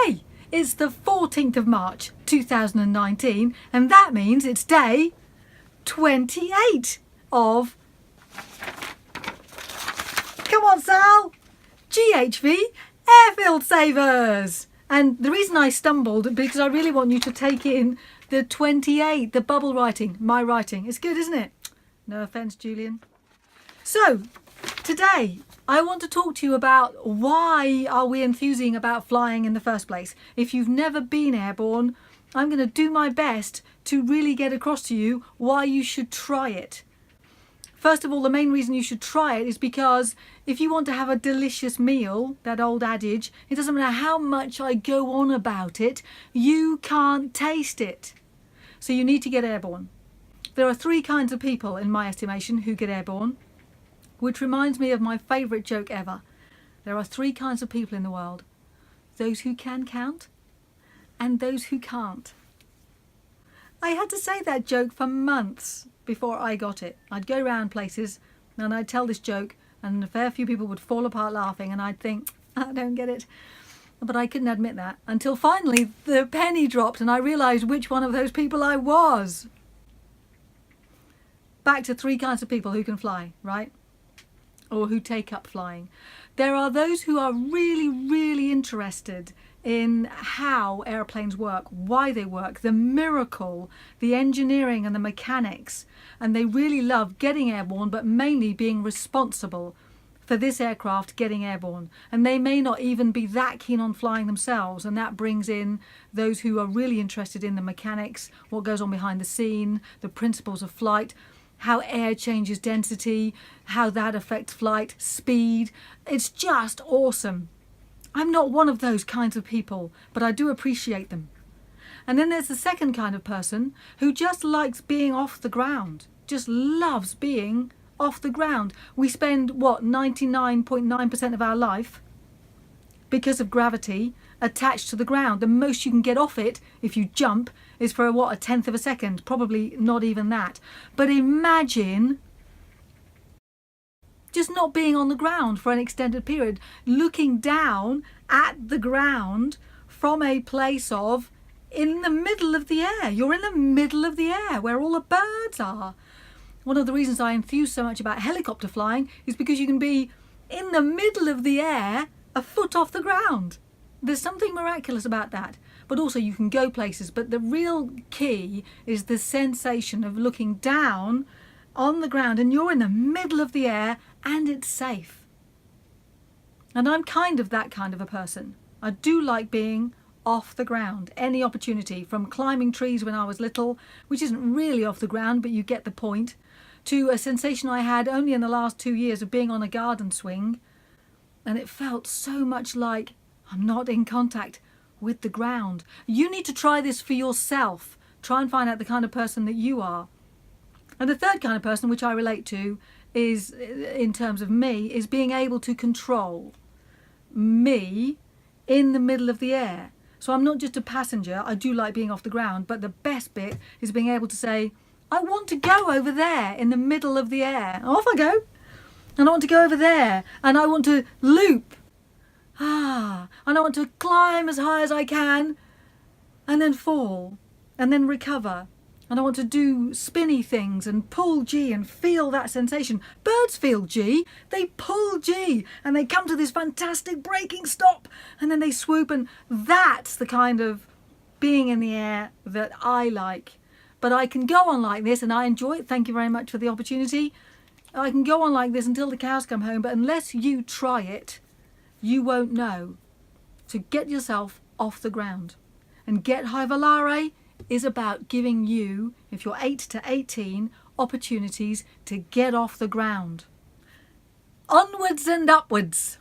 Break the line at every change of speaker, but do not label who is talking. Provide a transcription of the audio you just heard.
today. It's the 14th of March 2019 and that means it's day 28 of, come on Sal, GHV Airfield Savers. And the reason I stumbled because I really want you to take in the 28, the bubble writing, my writing. It's good, isn't it? No offence, Julian. So today I want to talk to you about why are we enthusing about flying in the first place. If you've never been airborne, I'm going to do my best to really get across to you why you should try it. First of all, the main reason you should try it is because if you want to have a delicious meal, that old adage, it doesn't matter how much I go on about it, you can't taste it. So you need to get airborne. There are three kinds of people, in my estimation, who get airborne, which reminds me of my favourite joke ever. There are three kinds of people in the world. Those who can count and those who can't. I had to say that joke for months before I got it. I'd go around places and I'd tell this joke and a fair few people would fall apart laughing and I'd think, I don't get it. But I couldn't admit that until finally the penny dropped and I realised which one of those people I was. Back to three kinds of people who can fly, right? Or who take up flying. There are those who are really interested in how airplanes work, why they work, the miracle, the engineering and the mechanics, and they really love getting airborne but mainly being responsible for this aircraft getting airborne. And they may not even be that keen on flying themselves, and that brings in those who are really interested in the mechanics, what goes on behind the scene, the principles of flight, how air changes density, how that affects flight, speed. It's just awesome. I'm not one of those kinds of people, but I do appreciate them. And then there's the second kind of person who just likes being off the ground, just loves being off the ground. We spend, 99.9% of our life, because of gravity, attached to the ground. The most you can get off it, if you jump, is for a tenth of a second, probably not even that. But imagine just not being on the ground for an extended period, looking down at the ground from a place of in the middle of the air. You're in the middle of the air where all the birds are. One of the reasons I enthuse so much about helicopter flying is because you can be in the middle of the air, a foot off the ground. There's something miraculous about that. But also you can go places. But the real key is the sensation of looking down on the ground and you're in the middle of the air and it's safe. And I'm kind of that kind of a person. I do like being off the ground. Any opportunity, from climbing trees when I was little, which isn't really off the ground, but you get the point, to a sensation I had only in the last 2 years of being on a garden swing. And it felt so much like I'm not in contact with the ground. You need to try this for yourself. Try and find out the kind of person that you are. And the third kind of person, which I relate to, is, in terms of me, is being able to control me in the middle of the air. So I'm not just a passenger. I do like being off the ground, but the best bit is being able to say, I want to go over there in the middle of the air. Off I go. And I want to go over there. And I want to loop. And I want to climb as high as I can and then fall and then recover. And I want to do spinny things and pull G and feel that sensation. Birds feel G, they pull G and they come to this fantastic braking stop and then they swoop, and that's the kind of being in the air that I like. But I can go on like this and I enjoy it. Thank you very much for the opportunity. I can go on like this until the cows come home, but unless you try it, you won't know. So get yourself off the ground. And Get High Volare is about giving you, if you're 8 to 18, opportunities to get off the ground. Onwards and upwards.